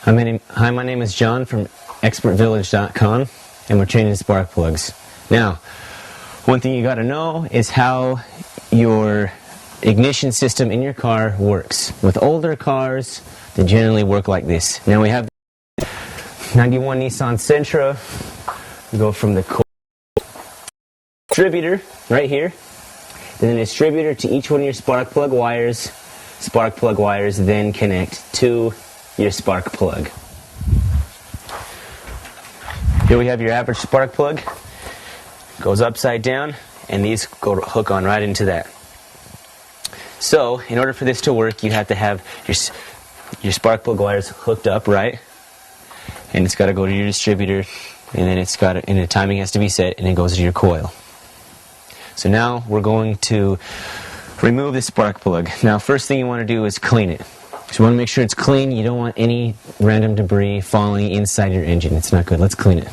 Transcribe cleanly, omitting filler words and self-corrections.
Hi, my name is John from expertvillage.com, and we're changing spark plugs. Now, one thing you got to know is how your ignition system in your car works. With older cars, they generally work like this. Now we have 91 Nissan Sentra. We go from the coil distributor right here, then the distributor to each one of your spark plug wires. Spark plug wires then connect to your spark plug. Here we have your average spark plug. Goes upside down, and these go hook on right into that. So, in order for this to work, you have to have your spark plug wires hooked up, right? And it's got to go to your distributor, and then and the timing has to be set, and it goes to your coil. So now we're going to remove the spark plug. Now, first thing you want to do is clean it. So you want to make sure it's clean. You don't want any random debris falling inside your engine. It's not good. Let's clean it.